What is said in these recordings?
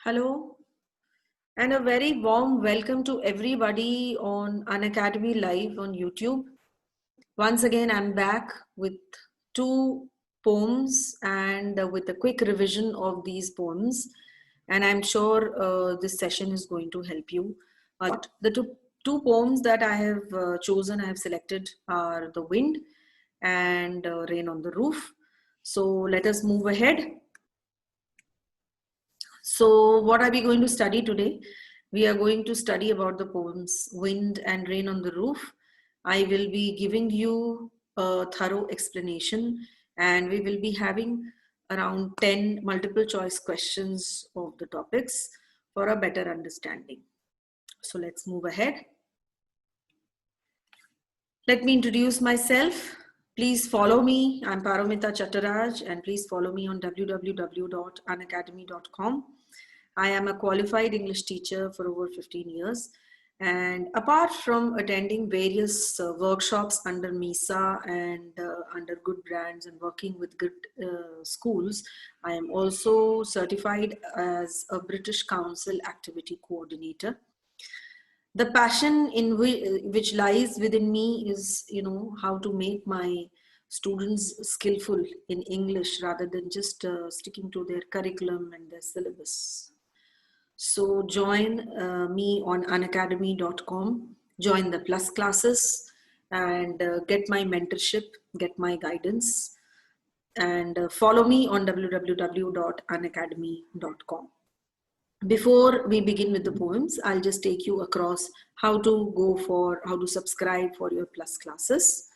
Hello, and a very warm welcome to everybody on Unacademy Live on YouTube. Once again, I'm back with two poems and with a quick revision of these poems. And I'm sure this session is going to help you. The two poems that I have chosen, I have selected are The Wind and Rain on the Roof. So let us move ahead. So what are we going to study today? We are going to study about the poems Wind and Rain on the Roof. I will be giving you a thorough explanation, and we will be having around 10 multiple choice questions of the topics for a better understanding. So let's move ahead. Let me introduce myself. Please follow me. I'm Paramita Chattaraj, and please follow me on www.unacademy.com. I am a qualified English teacher for over 15 years. And apart from attending various workshops under MISA and under good brands and working with good schools, I am also certified as a British Council activity coordinator. The passion in which lies within me is, how to make my students skillful in English rather than just sticking to their curriculum and their syllabus. So join me on unacademy.com, join the plus classes and get my mentorship, get my guidance, and follow me on www.unacademy.com. Before we begin with the poems, I'll just take you across how to subscribe for your plus classes.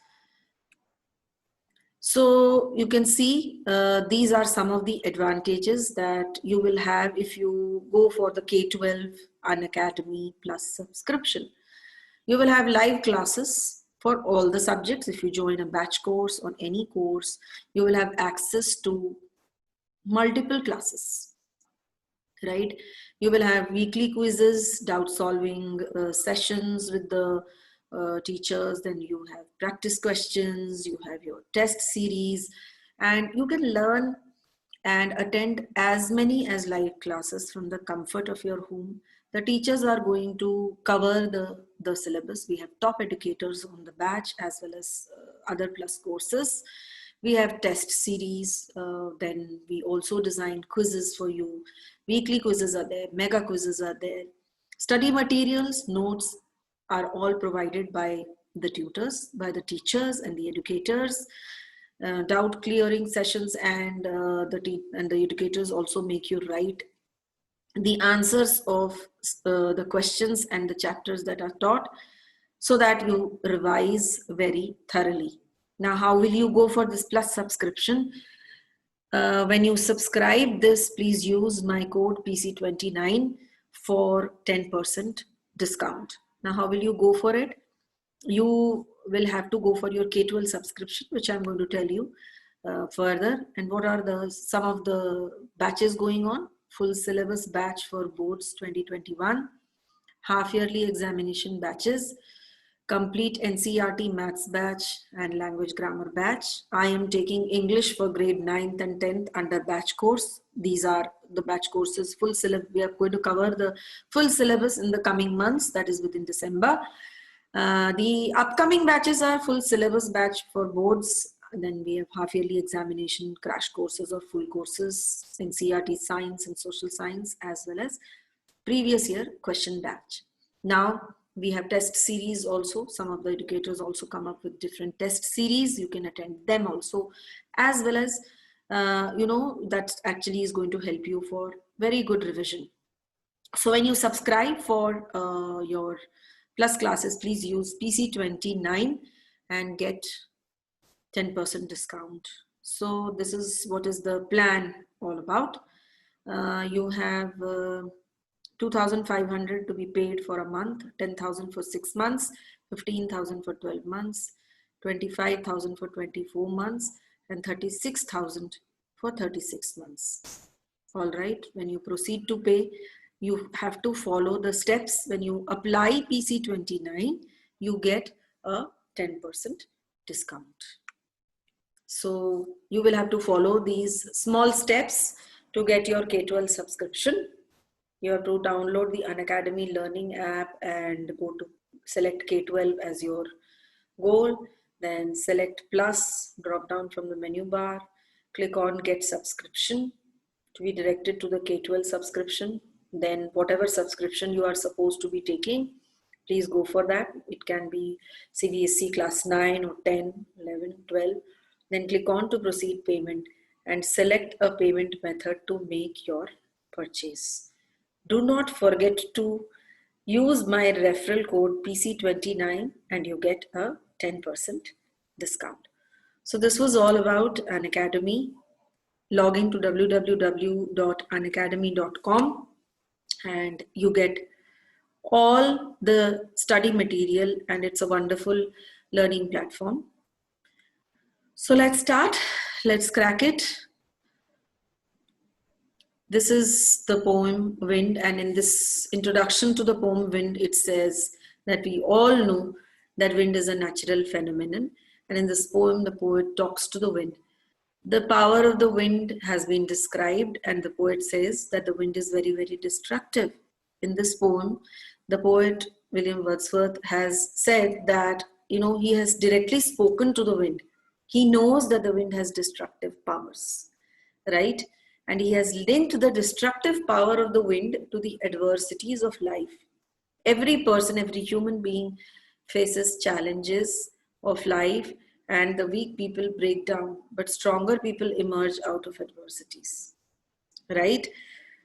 So you can see these are some of the advantages that you will have if you go for the K-12 Unacademy Plus subscription. You will have live classes for all the subjects. If you join a batch course or any course, you will have access to multiple classes, right? You will have weekly quizzes, doubt solving sessions with the teachers, then you have practice questions, you have your test series, and you can learn and attend as many as live classes from the comfort of your home. The teachers are going to cover the syllabus. We have top educators on the batch as well as other plus courses. We have test series, then we also designed quizzes for you. Weekly quizzes are there, mega quizzes are there. Study materials, notes are all provided by the tutors, by the teachers and the educators. Doubt clearing sessions and the educators also make you write the answers of the questions and the chapters that are taught so that you revise very thoroughly. Now, how will you go for this plus subscription? When you subscribe this, please use my code PC29 for 10% discount. Now, how will you go for it? You will have to go for your K-12 subscription, which I'm going to tell you further. And what are some of the batches going on? Full syllabus batch for boards 2021, half yearly examination batches, complete NCERT maths batch and language grammar batch. I am taking English for grade 9th and 10th under batch course. These are the batch courses, full syllabus. We are going to cover the full syllabus in the coming months, that is within December. The upcoming batches are full syllabus batch for boards. And then we have half yearly examination, crash courses or full courses, NCERT science and social science, as well as previous year question batch. Now we have test series also. Some of the educators also come up with different test series. You can attend them also, as well as, that actually is going to help you for very good revision. So when you subscribe for your plus classes, please use PC29 and get 10% discount. So this is what is the plan all about. You have 2,500 to be paid for a month, 10,000 for 6 months, 15,000 for 12 months, 25,000 for 24 months, and 36,000 for 36 months. All right, when you proceed to pay, you have to follow the steps. When you apply PC29, you get a 10% discount. So you will have to follow these small steps to get your K-12 subscription. You have to download the Unacademy Learning app and go to select K-12 as your goal. Then select plus, drop down from the menu bar, click on get subscription to be directed to the K-12 subscription. Then whatever subscription you are supposed to be taking, please go for that. It can be CBSE class 9 or 10, 11, 12. Then click on to proceed payment and select a payment method to make your purchase. Do not forget to use my referral code PC29 and you get a 10% discount. So this was all about Unacademy. Log into www.unacademy.com and you get all the study material, and it's a wonderful learning platform. So let's start. Let's crack it. This is the poem Wind, and in this introduction to the poem Wind, it says that we all know that wind is a natural phenomenon, and in this poem, the poet talks to the wind. The power of the wind has been described, and the poet says that the wind is very, very destructive. In this poem, the poet William Wordsworth has said that, he has directly spoken to the wind. He knows that the wind has destructive powers, right? And he has linked the destructive power of the wind to the adversities of life. Every person, every human being faces challenges of life, and the weak people break down, but stronger people emerge out of adversities, right?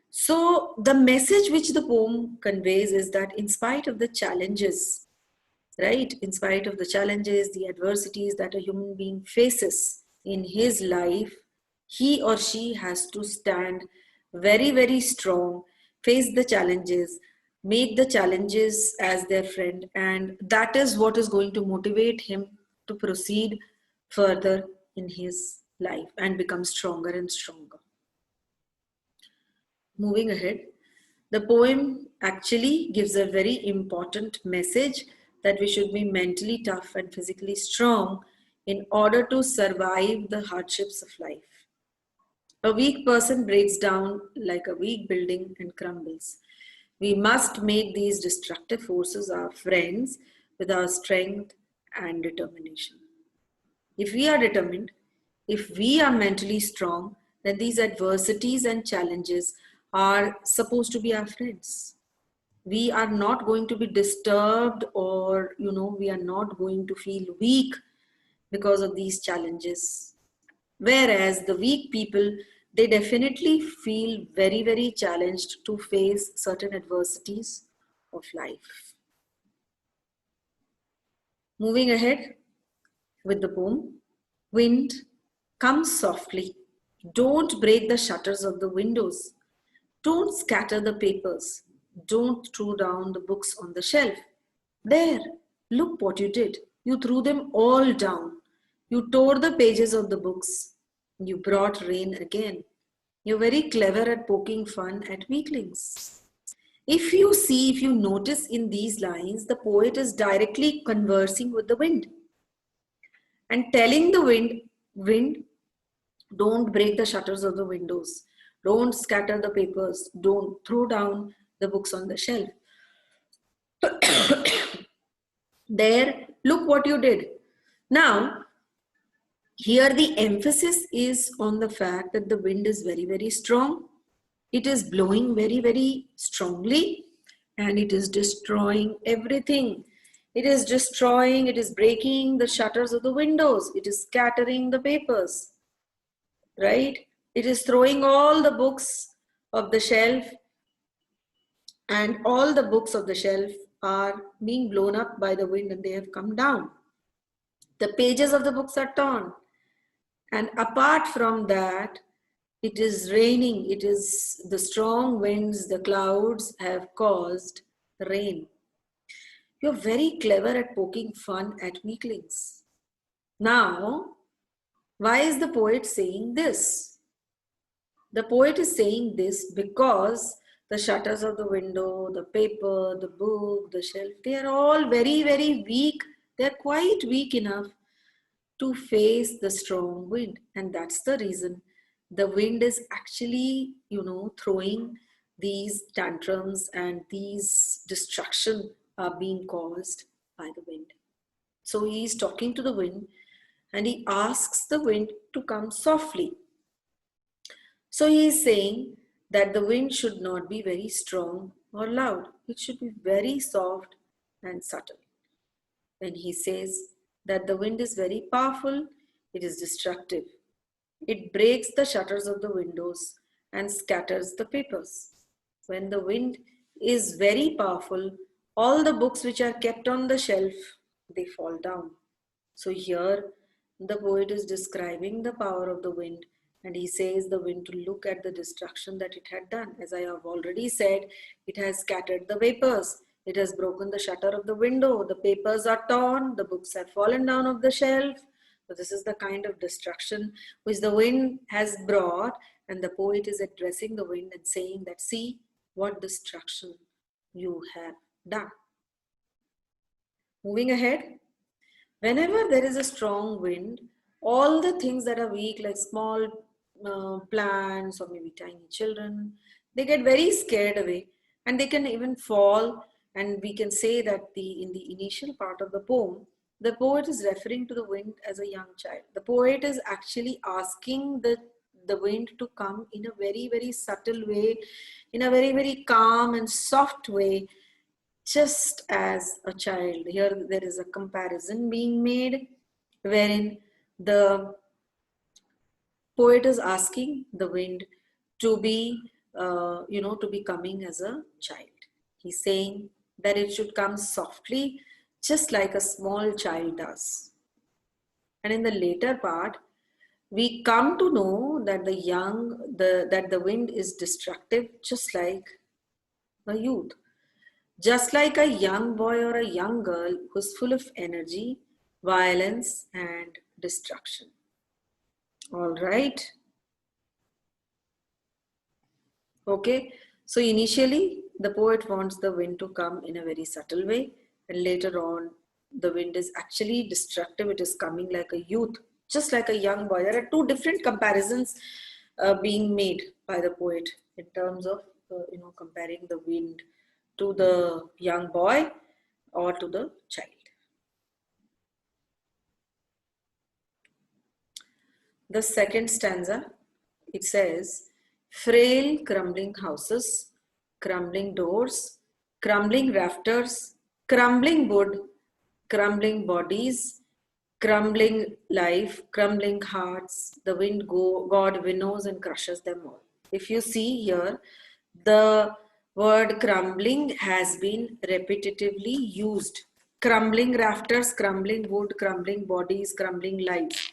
So the message which the poem conveys is that in spite of the challenges, right, in spite of the challenges, the adversities that a human being faces in his life, he or she has to stand very, very strong, face the challenges, make the challenges as their friend, and that is what is going to motivate him to proceed further in his life and become stronger and stronger. Moving ahead, the poem actually gives a very important message that we should be mentally tough and physically strong in order to survive the hardships of life. A weak person breaks down like a weak building and crumbles. We must make these destructive forces our friends with our strength and determination. If we are determined, if we are mentally strong, then these adversities and challenges are supposed to be our friends. We are not going to be disturbed, or we are not going to feel weak because of these challenges. Whereas the weak people, they definitely feel very, very challenged to face certain adversities of life. Moving ahead with the poem, Wind, come softly. Don't break the shutters of the windows. Don't scatter the papers. Don't throw down the books on the shelf. There, look what you did. You threw them all down. You tore the pages of the books. You brought rain again. You're very clever at poking fun at weaklings. If you notice in these lines, the poet is directly conversing with the wind and telling the wind, don't break the shutters of the windows. Don't scatter the papers. Don't throw down the books on the shelf. There, look what you did. Now, here the emphasis is on the fact that the wind is very, very strong. It is blowing very, very strongly, and it is destroying everything. It is destroying, it is breaking the shutters of the windows. It is scattering the papers, right? It is throwing all the books of the shelf, and all the books of the shelf are being blown up by the wind and they have come down. The pages of the books are torn. And apart from that, it is raining. It is the strong winds, the clouds have caused rain. You're very clever at poking fun at weaklings. Now, why is the poet saying this? The poet is saying this because the shutters of the window, the paper, the book, the shelf, they are all very, very weak. They're quite weak enough to face the strong wind. And that's the reason the wind is actually, throwing these tantrums and these destruction are being caused by the wind. So he is talking to the wind and he asks the wind to come softly. So he is saying that the wind should not be very strong or loud. It should be very soft and subtle. And he says that the wind is very powerful, it is destructive. It breaks the shutters of the windows and scatters the papers. When the wind is very powerful, all the books which are kept on the shelf, they fall down. So here the poet is describing the power of the wind, and he says the wind to look at the destruction that it had done. As I have already said, it has scattered the papers. It has broken the shutter of the window. The papers are torn. The books have fallen down off the shelf. So this is the kind of destruction which the wind has brought, and the poet is addressing the wind and saying that, see what destruction you have done. Moving ahead, whenever there is a strong wind, all the things that are weak, like small plants or maybe tiny children, they get very scared away and they can even fall. And we can say that in the initial part of the poem, the poet is referring to the wind as a young child. The poet is actually asking the wind to come in a very, very subtle way, in a very, very calm and soft way, just as a child. Here there is a comparison being made wherein the poet is asking the wind to be, to be coming as a child. He's saying that it should come softly, just like a small child does. And in the later part, we come to know that that the wind is destructive, just like a youth. Just like a young boy or a young girl who's full of energy, violence, and destruction. All right. Okay. So initially, the poet wants the wind to come in a very subtle way, and later on, the wind is actually destructive. It is coming like a youth, just like a young boy. There are two different comparisons being made by the poet in terms of comparing the wind to the young boy or to the child. The second stanza, it says, frail crumbling houses, crumbling doors, crumbling rafters, crumbling wood, crumbling bodies, crumbling life, crumbling hearts, the wind God winnows and crushes them all. If you see here, the word crumbling has been repetitively used. Crumbling rafters, crumbling wood, crumbling bodies, crumbling lives,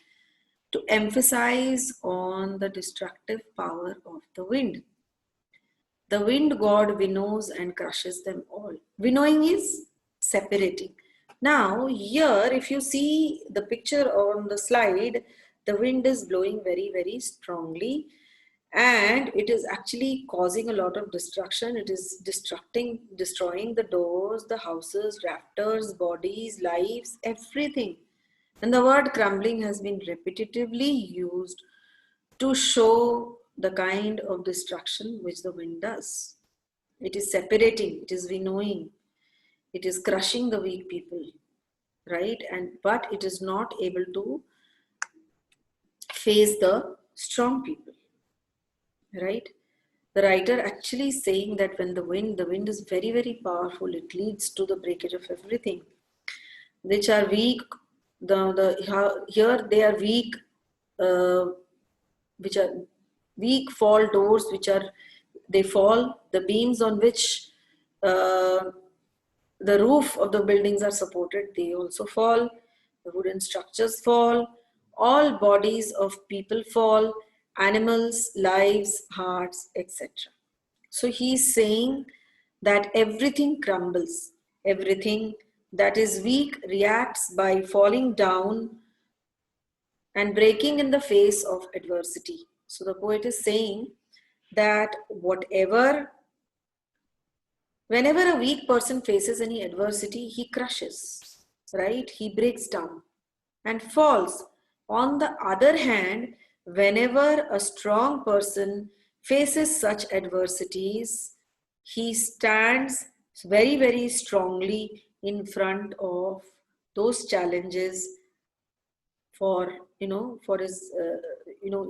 to emphasize on the destructive power of the wind. The wind god winnows and crushes them all. Winnowing is separating. Now here, if you see the picture on the slide, the wind is blowing very, very strongly, and it is actually causing a lot of destruction. It is destroying the doors, the houses, rafters, bodies, lives, everything. And the word crumbling has been repetitively used to show the kind of destruction which the wind does. It is separating, it is winnowing, it is crushing the weak people, right? But it is not able to face the strong people, right? The writer actually is saying that when the wind is very, very powerful, it leads to the breakage of everything, which are weak. Here they are weak, which are weak fall doors, they fall. The beams on which the roof of the buildings are supported, they also fall. The wooden structures fall. All bodies of people fall. Animals, lives, hearts, etc. So he's saying that everything crumbles. Everything that is weak reacts by falling down and breaking in the face of adversity. So the poet is saying that whenever a weak person faces any adversity, he crushes, right? He breaks down and falls. On the other hand, whenever a strong person faces such adversities, he stands very, very strongly in front of those challenges for, for his,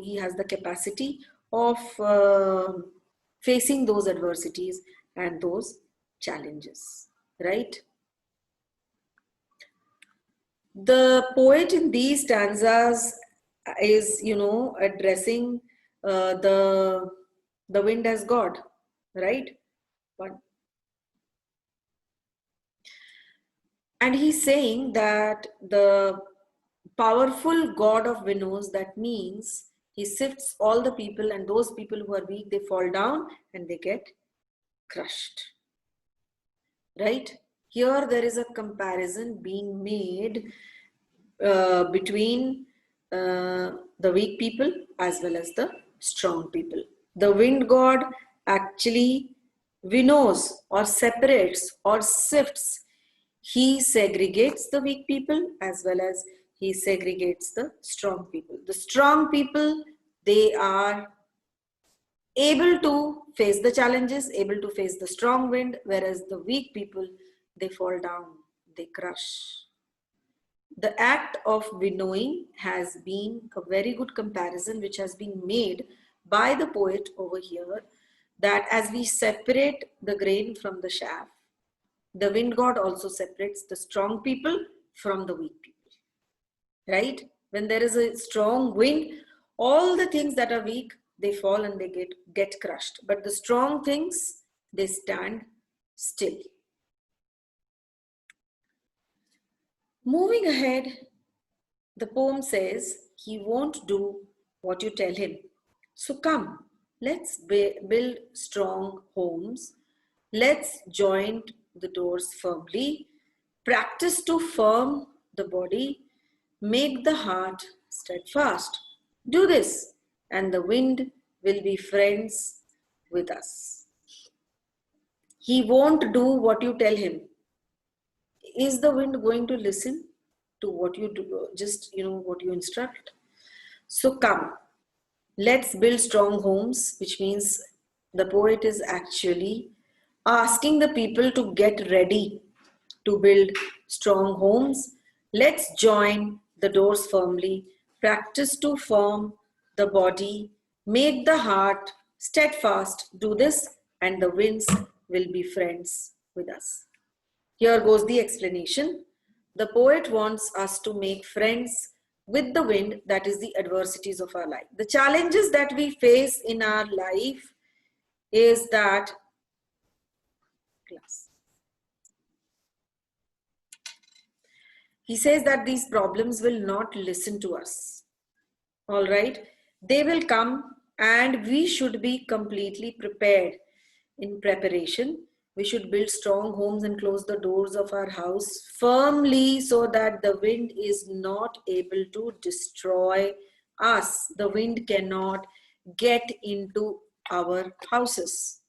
he has the capacity of facing those adversities and those challenges, right? The poet in these stanzas is, addressing the wind as God, right? And he's saying that the powerful God of winnows, that means he sifts all the people, and those people who are weak, they fall down and they get crushed, right? Here there is a comparison being made between the weak people as well as the strong people. The wind god actually winnows or separates or sifts. He segregates the weak people as well as he segregates the strong people. The strong people, they are able to face the challenges, able to face the strong wind, whereas the weak people, they fall down, they crush. The act of winnowing has been a very good comparison which has been made by the poet over here, that as we separate the grain from the chaff, the wind god also separates the strong people from the weak people, right? When there is a strong wind, all the things that are weak, they fall and they get crushed. But the strong things, they stand still. Moving ahead, the poem says, he won't do what you tell him. So come, let's build strong homes. Let's joint the doors firmly. Practice to firm the body. Make the heart steadfast. Do this, and the wind will be friends with us. He won't do what you tell him. Is the wind going to listen to what you do, just what you instruct? So come, let's build strong homes, which means the poet is actually asking the people to get ready to build strong homes. Let's join the doors firmly, practice to form the body, make the heart steadfast. Do this, and the winds will be friends with us. Here goes the explanation. The poet wants us to make friends with the wind, that is the adversities of our life. The challenges that we face in our life is that he says that these problems will not listen to us. All right, they will come, and we should be completely prepared. In preparation, we should build strong homes and close the doors of our house firmly so that the wind is not able to destroy us. The wind cannot get into our houses.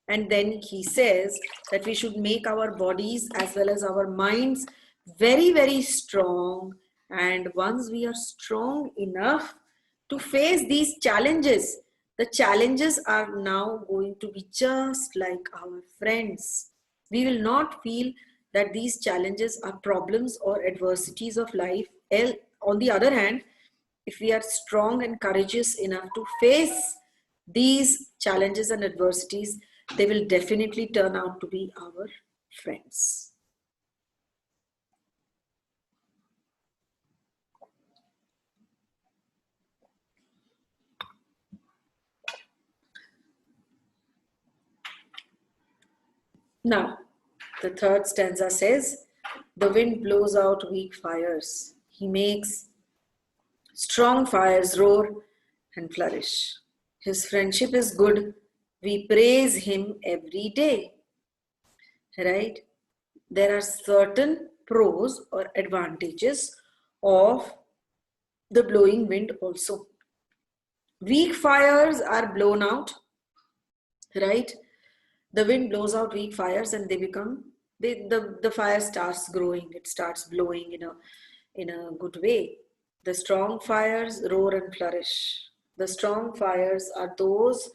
And then he says that we should make our bodies as well as our minds very, very strong. And once we are strong enough to face these challenges, the challenges are now going to be just like our friends. We will not feel that these challenges are problems or adversities of life. On the other hand, if we are strong and courageous enough to face these challenges and adversities, they will definitely turn out to be our friends. Now, the third stanza says, the wind blows out weak fires. He makes strong fires roar and flourish. His friendship is good. We praise him every day. Right? There are certain pros or advantages of the blowing wind also. Weak fires are blown out, right? The wind blows out weak fires and they become, the fire starts growing, it starts blowing in a good way. The strong fires roar and flourish. The strong fires are those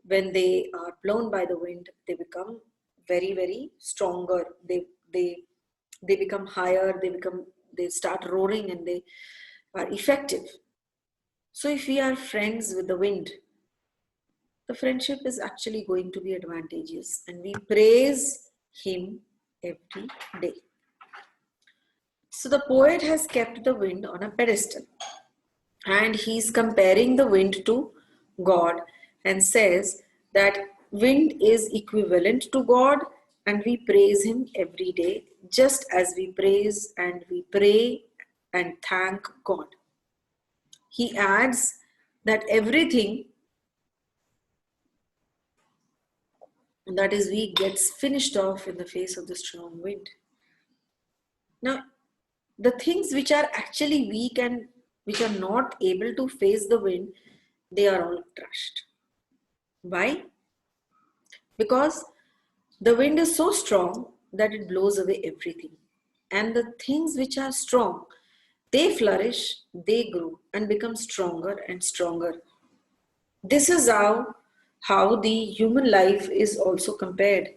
when they are blown by the wind, they become very, very stronger. They become higher, they start roaring, and they are effective. So if we are friends with the wind, the friendship is actually going to be advantageous, and we praise him every day. So the poet has kept the wind on a pedestal, and he's comparing the wind to God, and says that wind is equivalent to God, and we praise him every day, just as we praise and we pray and thank God. He adds that everything that is weak gets finished off in the face of the strong wind. Now, the things which are actually weak and which are not able to face the wind, they are all crushed. Why? Because the wind is so strong that it blows away everything. And the things which are strong, they flourish, they grow, and become stronger and stronger. This is how the human life is also compared.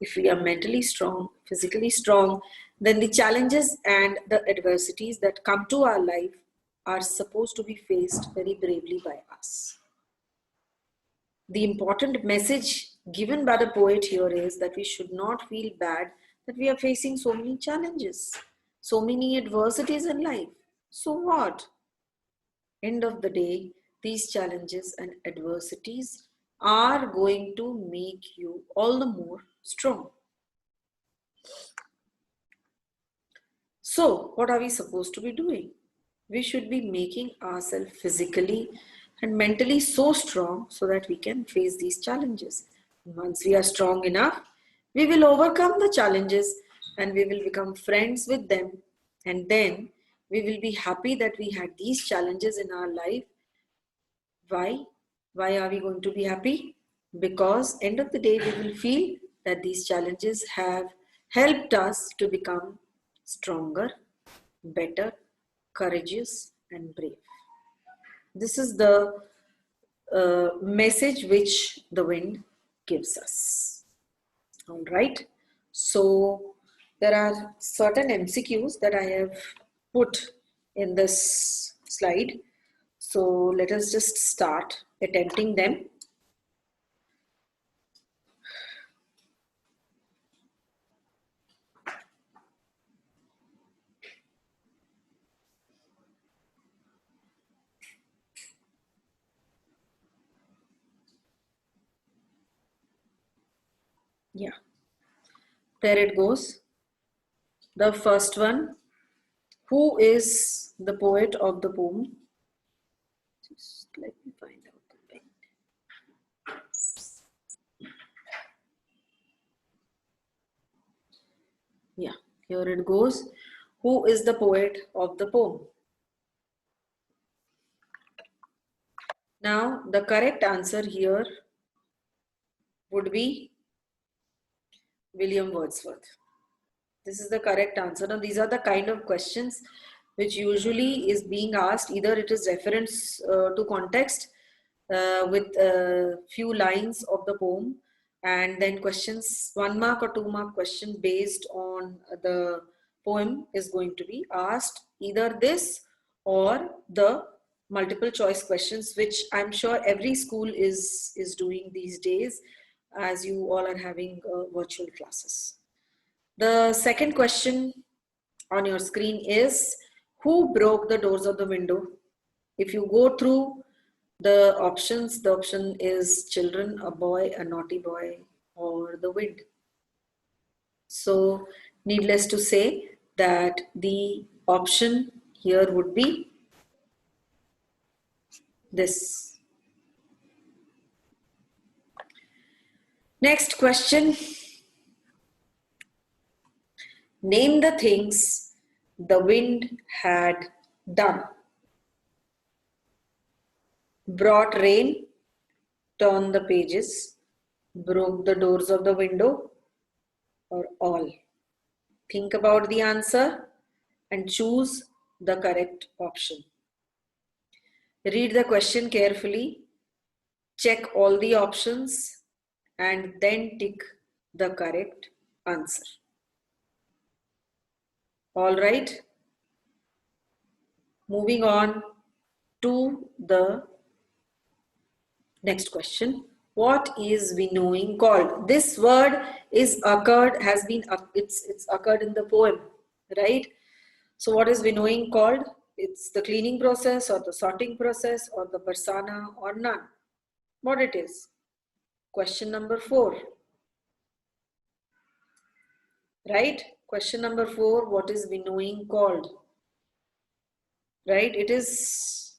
If we are mentally strong, physically strong, then the challenges and the adversities that come to our life are supposed to be faced very bravely by us. The important message given by the poet here is that we should not feel bad that we are facing so many challenges, so many adversities in life. So what? End of the day, these challenges and adversities are going to make you all the more strong. So, what are we supposed to be doing? We should be making ourselves physically and mentally so strong so that we can face these challenges. Once we are strong enough, we will overcome the challenges and we will become friends with them. And then we will be happy that we had these challenges in our life. Why? Why are we going to be happy? Because end of the day, we will feel that these challenges have helped us to become stronger, better, courageous, and brave. This is the message which the wind gives us. All right. So there are certain MCQs that I have put in this slide. So let us just start attempting them. Yeah, there it goes. The first one, who is the poet of the poem? Just let me find out the pen. Yeah, here it goes. Who is the poet of the poem? Now, the correct answer here would be William Wordsworth. This is the correct answer. Now, these are the kind of questions which usually is being asked. Either it is reference to context with a few lines of the poem, and then questions, 1 mark or 2 mark question based on the poem is going to be asked. Either this or the multiple choice questions, which I'm sure every school is doing these days, as you all are having virtual classes. The second question on your screen is, who broke the doors of the window? If you go through the options, the option is children, a boy, a naughty boy, or the wind. So needless to say that the option here would be this. Next question. Name the things the wind had done. Brought rain, turned the pages, broke the doors of the window, or all. Think about the answer and choose the correct option. Read the question carefully check all the options, and then tick the correct answer. All right. Moving on to the next question. What is winnowing called? This word is occurred, has been, it's occurred in the poem, right? So what is winnowing called? It's the cleaning process or the sorting process or the barsana or none. What it is? Question number 4. Right? Question number 4, what is winnowing called? Right? It is,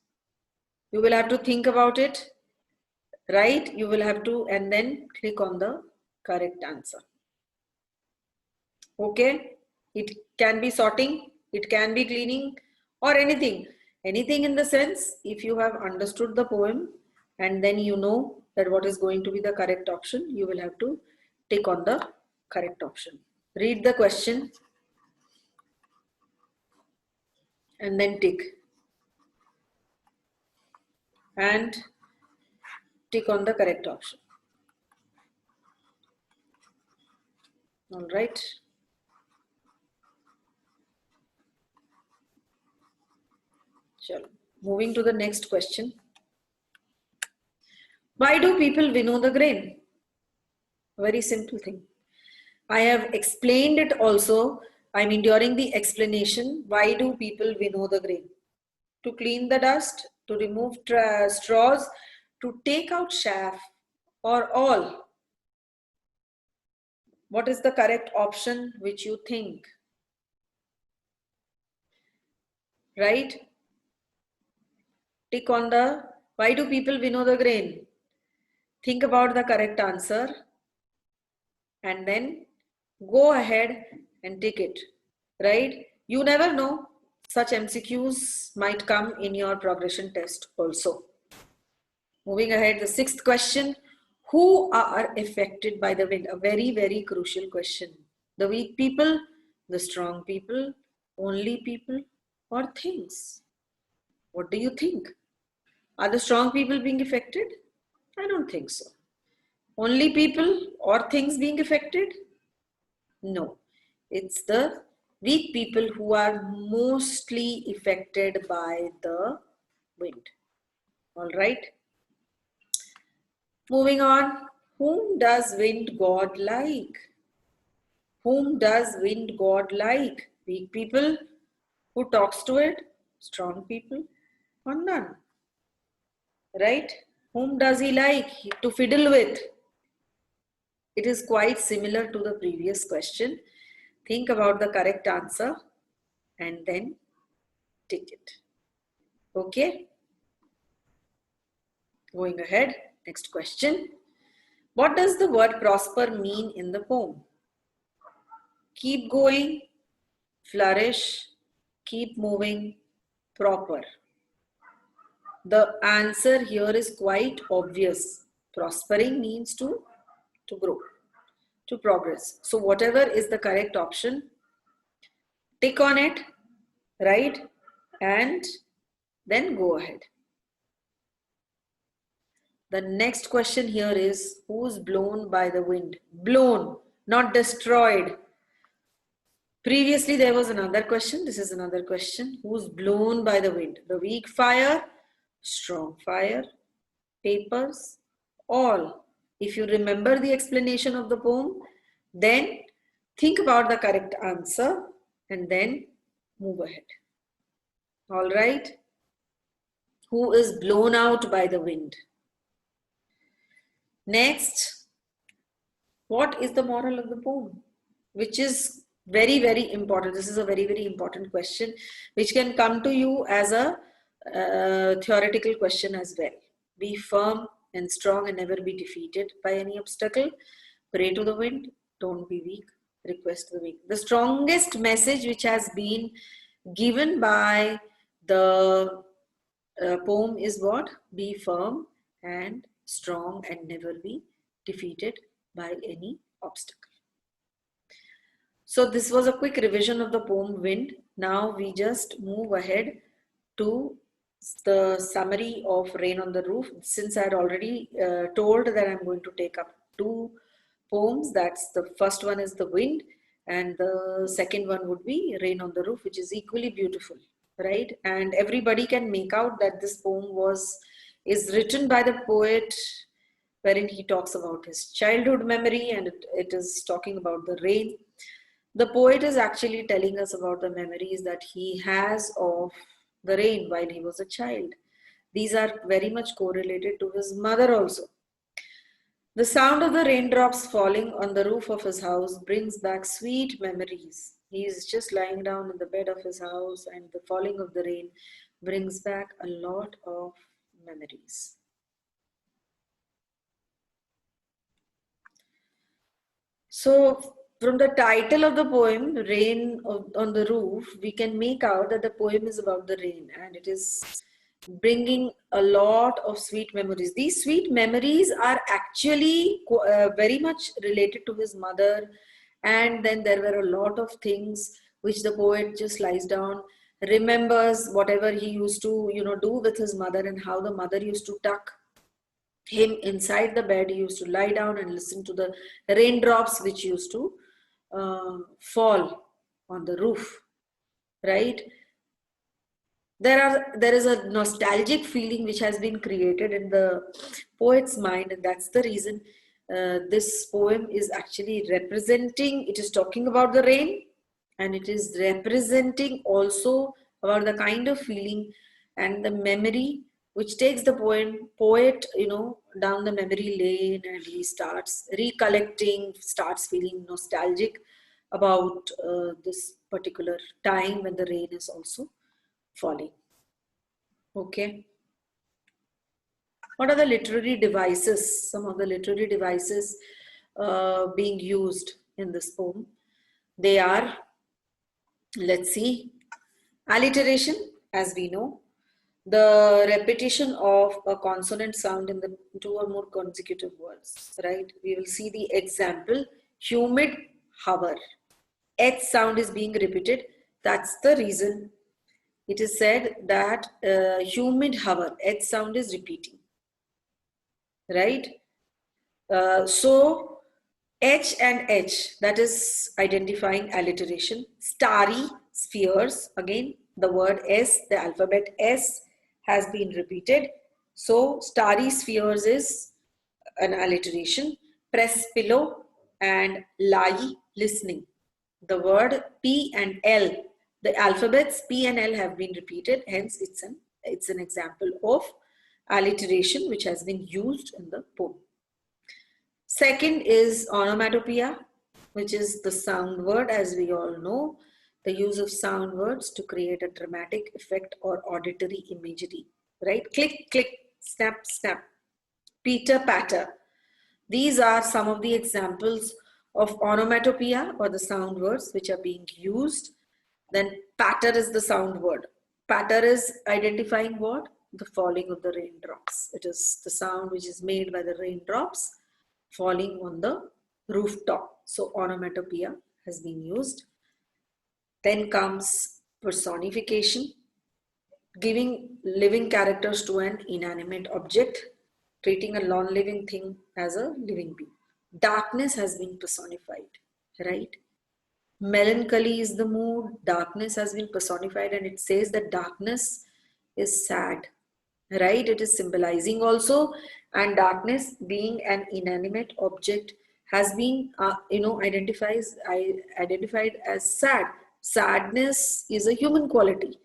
you will have to think about it. Right? You will have to, and then click on the correct answer. Okay? It can be sorting, it can be cleaning, or anything. Anything in the sense, if you have understood the poem and then you know that what is going to be the correct option, you will have to tick on the correct option. Read the question and then tick. And tick on the correct option. All right. Sure. Moving to the next question. Why do people winnow the grain? Very simple thing. I have explained it also. I mean, during the explanation, why do people winnow the grain? To clean the dust, to remove straws, to take out chaff, or all? What is the correct option which you think? Right? Tick on the, why do people winnow the grain? Think about the correct answer and then go ahead and tick it, right? You never know, such MCQs might come in your progression test also. Moving ahead, the 6th question. Who are affected by the wind? A very, very crucial question. The weak people, the strong people, only people, or things? What do you think? Are the strong people being affected? I don't think so. Only people or things being affected? No. It's the weak people who are mostly affected by the wind. All right. Moving on. Whom does wind god like? Whom does wind god like? Weak people? Who talks to it? Strong people? Or none? Right? Whom does he like to fiddle with? It is quite similar to the previous question. Think about the correct answer and then tick it. Okay? Going ahead, next question. What does the word prosper mean in the poem? Keep going, flourish, keep moving, proper. The answer here is quite obvious. Prospering means to grow, to progress. So whatever is the correct option, tick on it, right? And then go ahead. The next question here is, who's blown by the wind? Blown, not destroyed. Previously, there was another question. This is another question. Who's blown by the wind? The weak fire, strong fire, papers, all. If you remember the explanation of the poem, then think about the correct answer and then move ahead. All right. Who is blown out by the wind? Next, what is the moral of the poem? Which is very, very important. This is a very, very important question, which can come to you as a theoretical question as well. Be firm and strong and never be defeated by any obstacle. Pray to the wind. Don't be weak. Request the wind. The strongest message which has been given by the poem is what? Be firm and strong and never be defeated by any obstacle. So this was a quick revision of the poem Wind. Now we just move ahead to the summary of Rain on the Roof. Since I had already told that I'm going to take up two poems, that's the first one is The Wind, and the second one would be Rain on the Roof, which is equally beautiful, right? And everybody can make out that this poem is written by the poet, wherein he talks about his childhood memory, and it is talking about the rain. The poet is actually telling us about the memories that he has of the rain while he was a child. These are very much correlated to his mother also. The sound of the raindrops falling on the roof of his house brings back sweet memories. He is just lying down in the bed of his house, and the falling of the rain brings back a lot of memories. So, from the title of the poem, Rain on the Roof, we can make out that the poem is about the rain, and it is bringing a lot of sweet memories. These sweet memories are actually very much related to his mother, and then there were a lot of things which the poet just lies down, remembers whatever he used to, do with his mother, and how the mother used to tuck him inside the bed. He used to lie down and listen to the raindrops which used to fall on the roof, right? There is a nostalgic feeling which has been created in the poet's mind, and that's the reason this poem is actually representing, it is talking about the rain, and it is representing also about the kind of feeling and the memory which takes the poet down the memory lane, and he starts recollecting, starts feeling nostalgic about this particular time when the rain is also falling. Okay. What are the literary devices? Some of the literary devices being used in this poem. They are, let's see, alliteration, as we know, the repetition of a consonant sound in the two or more consecutive words, right? We will see the example, humid hover. H sound is being repeated. That's the reason it is said that humid hover, H sound is repeating, right? So H and H, that is identifying alliteration. Starry spheres, again the word S, the alphabet S has been repeated. So starry spheres is an alliteration. Press pillow and lie listening. The word P and L, the alphabets P and L have been repeated, hence it's an example of alliteration which has been used in the poem. Second is onomatopoeia, which is the sound word, as we all know, the use of sound words to create a dramatic effect or auditory imagery, right? Click, click, snap, snap, pitter, patter. These are some of the examples of onomatopoeia or the sound words which are being used. Then patter is the sound word. Patter is identifying what? The falling of the raindrops. It is the sound which is made by the raindrops falling on the rooftop. So onomatopoeia has been used. Then comes personification, giving living characters to an inanimate object, treating a non-living thing as a living being. Darkness has been personified, right? Melancholy is the mood, darkness has been personified, and it says that darkness is sad, right? It is symbolizing also, and darkness being an inanimate object has been identified as sad. Sadness is a human quality.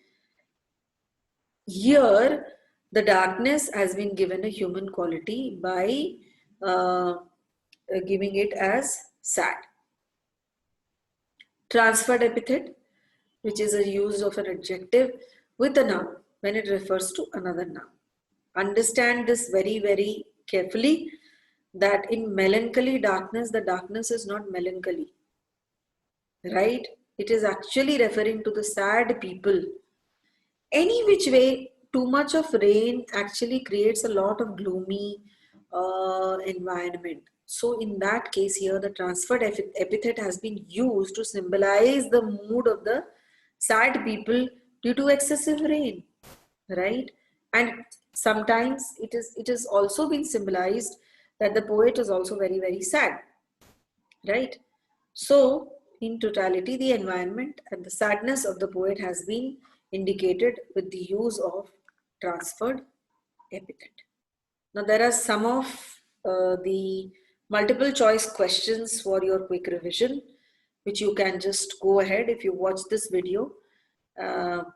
Here the darkness has been given a human quality by giving it as sad. Transferred epithet, which is a use of an adjective with a noun when it refers to another noun. Understand this very, very carefully, that in melancholy darkness, the darkness is not melancholy, right? It is actually referring to the sad people. Any which way, too much of rain actually creates a lot of gloomy environment. So in that case here, the transferred epithet has been used to symbolize the mood of the sad people due to excessive rain, right? sometimes it is also been symbolized that the poet is also very, very sad, right? So in totality, the environment and the sadness of the poet has been indicated with the use of transferred epithet. Now there are some of the multiple choice questions for your quick revision, which you can just go ahead if you watch this video.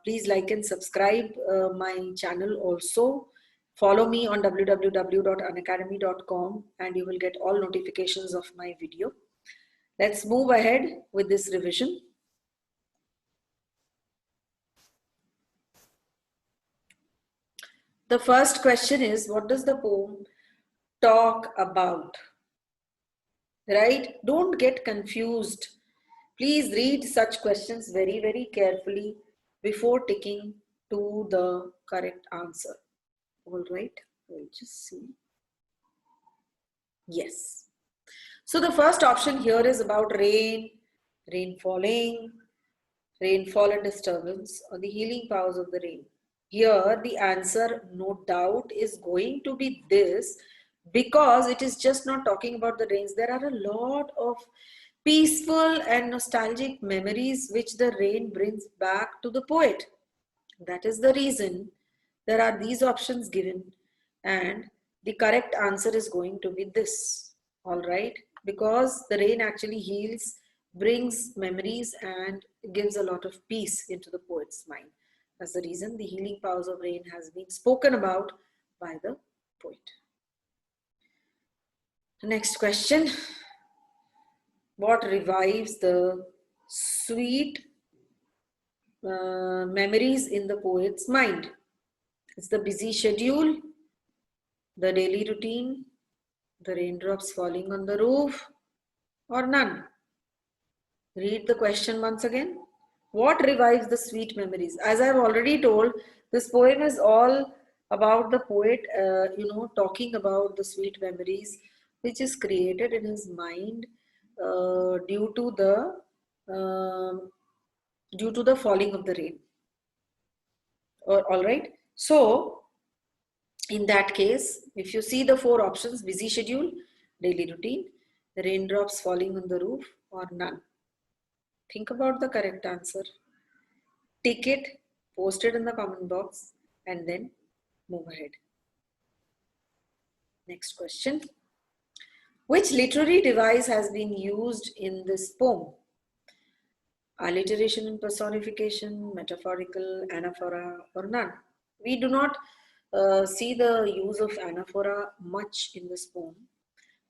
Please like and subscribe my channel also. Follow me on www.unacademy.com and you will get all notifications of my video. Let's move ahead with this revision. The first question is, what does the poem talk about? Right? Don't get confused. Please read such questions very, very carefully before ticking to the correct answer. All right, we'll just see. Yes. So the first option here is about rain, rain falling, rainfall and disturbance, or the healing powers of the rain. Here the answer, no doubt, is going to be this, because it is just not talking about the rains. There are a lot of peaceful and nostalgic memories which the rain brings back to the poet. That is the reason there are these options given, and the correct answer is going to be this. All right, because the rain actually heals, brings memories, and gives a lot of peace into the poet's mind. That's the reason the healing powers of rain has been spoken about by the poet. Next question. What revives the sweet memories in the poet's mind? It's the busy schedule, the daily routine, the raindrops falling on the roof, or none? Read the question once again. What revives the sweet memories? As I've already told, this poem is all about the poet, talking about the sweet memories which is created in his mind due to the falling of the rain. All right. So in that case, if you see the four options: busy schedule, daily routine, raindrops falling on the roof, or none, think about the correct answer. Tick it, post it in the comment box, and then move ahead. Next question. Which literary device has been used in this poem? Alliteration and personification, metaphorical, anaphora, or none? We do not see the use of anaphora much in this poem.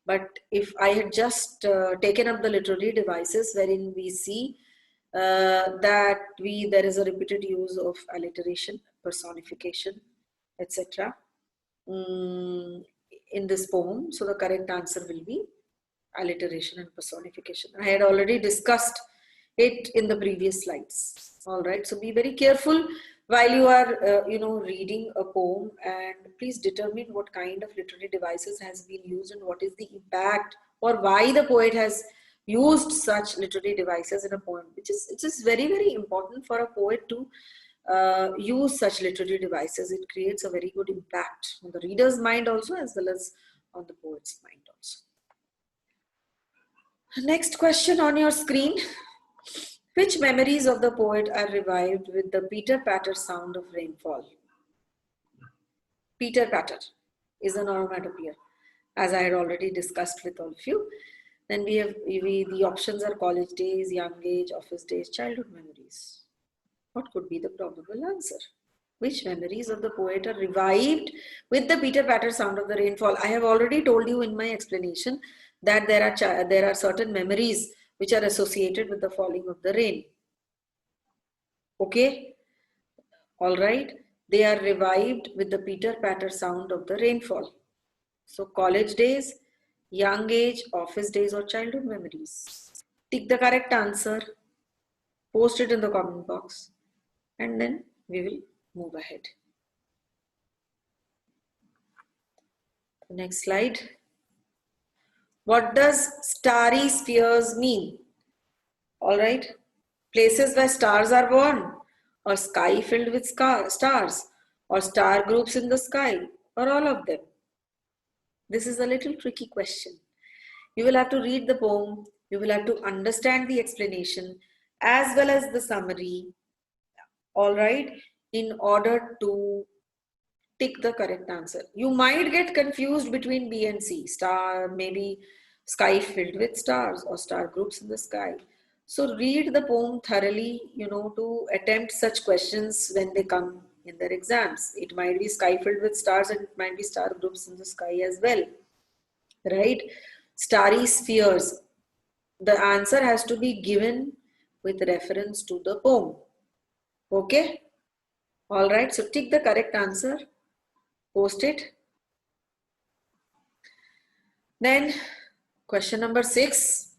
But if I had just taken up the literary devices wherein we see that there is a repeated use of alliteration, personification, etc. In this poem, so the correct answer will be alliteration and personification. I had already discussed it in the previous slides. All right, so be very careful while you are reading a poem, and please determine what kind of literary devices has been used and what is the impact, or why the poet has used such literary devices in a poem. It is very, very important for a poet to use such literary devices. It creates a very good impact on the reader's mind also, as well as on the poet's mind also. Next question on your screen. Which memories of the poet are revived with the pitter-patter sound of rainfall? Pitter-patter is an onomatopoeia, as I had already discussed with all of you. Then the options are college days, young age, office days, childhood memories. What could be the probable answer? Which memories of the poet are revived with the pitter-patter sound of the rainfall? I have already told you in my explanation that there are certain memories which are associated with the falling of the rain. Okay? All right? They are revived with the pitter-patter sound of the rainfall. So college days, young age, office days, or childhood memories. Tick the correct answer, post it in the comment box, and then we will move ahead. Next slide. What does starry spheres mean? All right. Places where stars are born, or sky filled with stars, or star groups in the sky, or all of them? This is a little tricky question. You will have to read the poem, you will have to understand the explanation as well as the summary, all right, in order to tick the correct answer. You might get confused between B and C, star, maybe sky filled with stars or star groups in the sky. So read the poem thoroughly, to attempt such questions when they come in their exams. It might be sky filled with stars and it might be star groups in the sky as well, right? Starry spheres. The answer has to be given with reference to the poem. Okay? All right. So tick the correct answer. Post it. Then question number 6.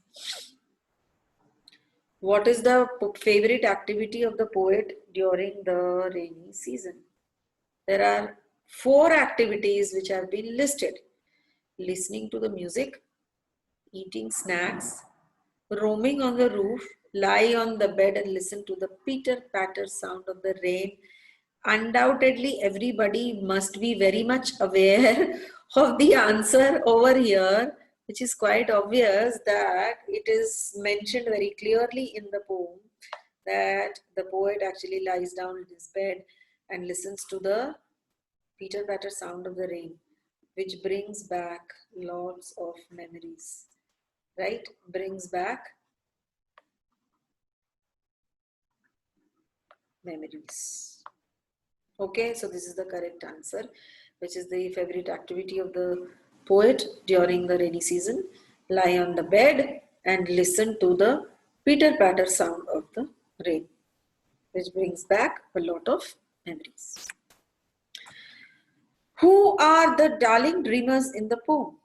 What is the favorite activity of the poet during the rainy season? There are 4 activities which have been listed. Listening to the music, eating snacks, roaming on the roof, lie on the bed and listen to the pitter-patter sound of the rain. Undoubtedly, everybody must be very much aware of the answer over here, which is quite obvious that it is mentioned very clearly in the poem that the poet actually lies down in his bed and listens to the pitter-patter sound of the rain, which brings back lots of memories, right? Brings back memories. Okay, so this is the correct answer, which is the favorite activity of the poet during the rainy season. Lie on the bed and listen to the pitter-patter sound of the rain, which brings back a lot of memories. Who are the darling dreamers in the poem?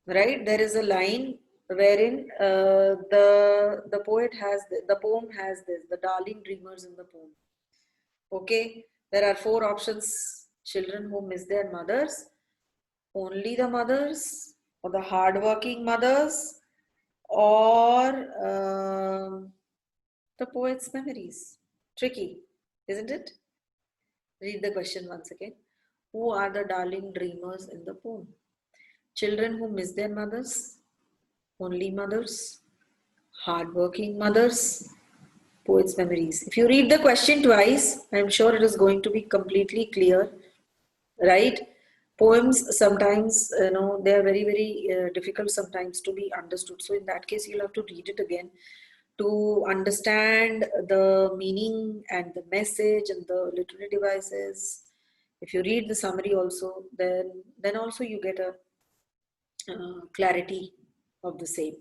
Right, there is a line wherein the poet has the poem has this, the darling dreamers in the poem. Okay, there are 4 options: children who miss their mothers, only the mothers, or the hardworking mothers, or the poet's memories. Tricky, isn't it? Read the question once again. Who are the darling dreamers in the poem? Children who miss their mothers, only mothers, hardworking mothers, poet's memories. If you read the question twice, I'm sure it is going to be completely clear, right? Poems sometimes, they are very, very difficult sometimes to be understood. So in that case, you'll have to read it again to understand the meaning and the message and the literary devices. If you read the summary also, then also you get a clarity of the same,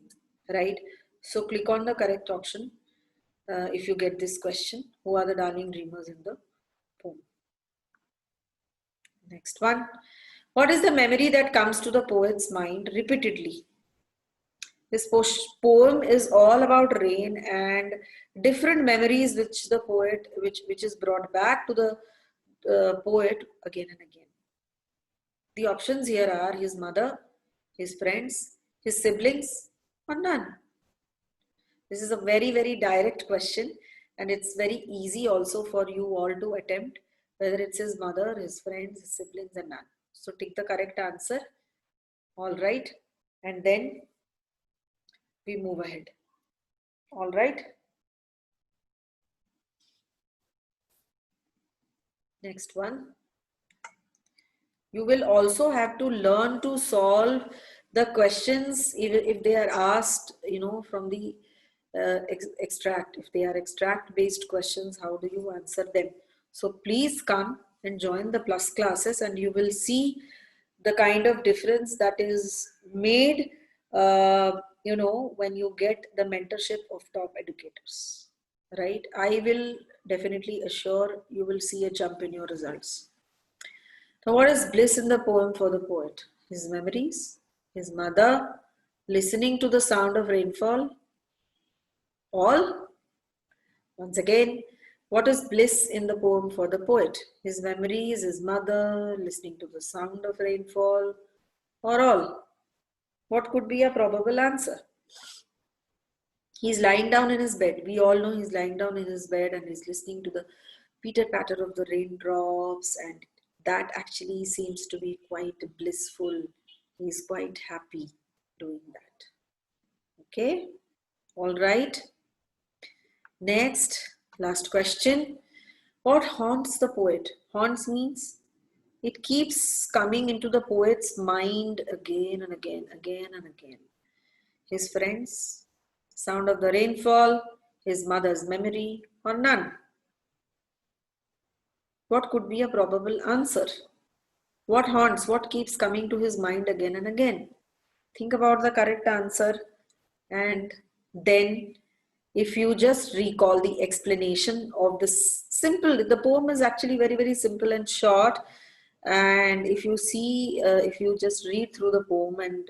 right? So click on the correct option if you get this question. Who are the darling dreamers in the poem? Next one. What is the memory that comes to the poet's mind repeatedly? This poem is all about rain and different memories which the poet, which is brought back to the poet again and again. The options here are his mother, his friends, his siblings, or none. This is a very, very direct question, and it's very easy also for you all to attempt, whether it's his mother, his friends, his siblings, and none. So take the correct answer. All right. And then we move ahead. All right. Next one. You will also have to learn to solve the questions if they are asked, from the extract. If they are extract based questions, how do you answer them? So please come and join the plus classes and you will see the kind of difference that is made, when you get the mentorship of top educators, right? I will definitely assure you will see a jump in your results. Now, what is bliss in the poem for the poet? His memories, his mother, listening to the sound of rainfall, all? Once again, what is bliss in the poem for the poet? His memories, his mother, listening to the sound of rainfall, or all? What could be a probable answer? He's lying down in his bed. We all know he's lying down in his bed and he's listening to the Pitter patter of the raindrops, and that actually seems to be quite blissful. He's quite happy doing that. Okay, all right. Next, last question. What haunts the poet? Haunts means it keeps coming into the poet's mind again and again, again and again. His friends, sound of the rainfall, his mother's memory, or none? What could be a probable answer? What haunts? What keeps coming to his mind again and again? Think about the correct answer, and then if you just recall the explanation of this simple, the poem is actually very, very simple and short. And if you see, if you just read through the poem and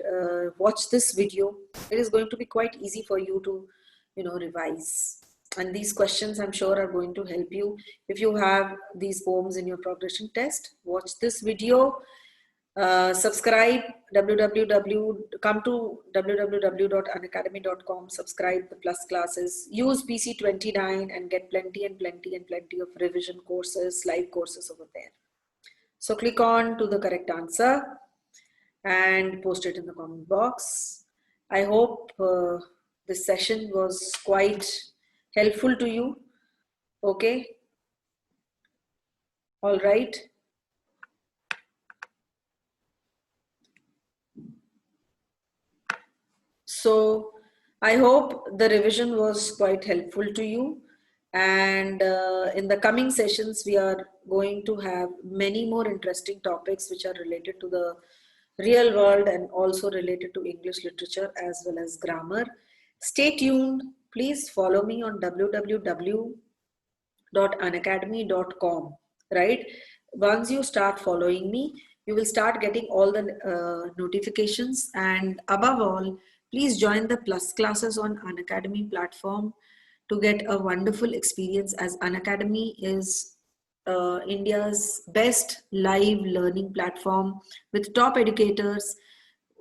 watch this video, it is going to be quite easy for you to, revise. And these questions, I'm sure, are going to help you. If you have these poems in your progression test, watch this video. Subscribe, come to www.unacademy.com, subscribe the plus classes, use PC29 and get plenty and plenty and plenty of revision courses, live courses over there. So click on to the correct answer and post it in the comment box. I hope this session was quite helpful to you. Okay. All right. So I hope the revision was quite helpful to you. And in the coming sessions, we are going to have many more interesting topics which are related to the real world and also related to English literature as well as grammar. Stay tuned. Please follow me on www.unacademy.com, right? Once you start following me, you will start getting all the notifications, and above all, please join the plus classes on Unacademy platform to get a wonderful experience, as Unacademy is India's best live learning platform with top educators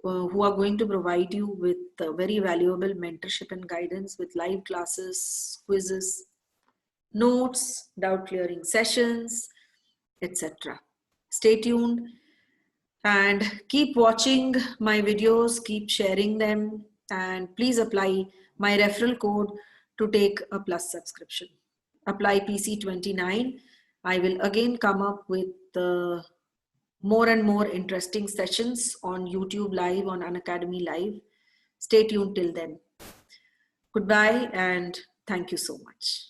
who are going to provide you with very valuable mentorship and guidance with live classes, quizzes, notes, doubt clearing sessions, etc. Stay tuned and keep watching my videos, keep sharing them, and please apply my referral code to take a plus subscription. Apply PC29. I will again come up with more and more interesting sessions on YouTube Live, on Unacademy Live. Stay tuned till then. Goodbye and thank you so much.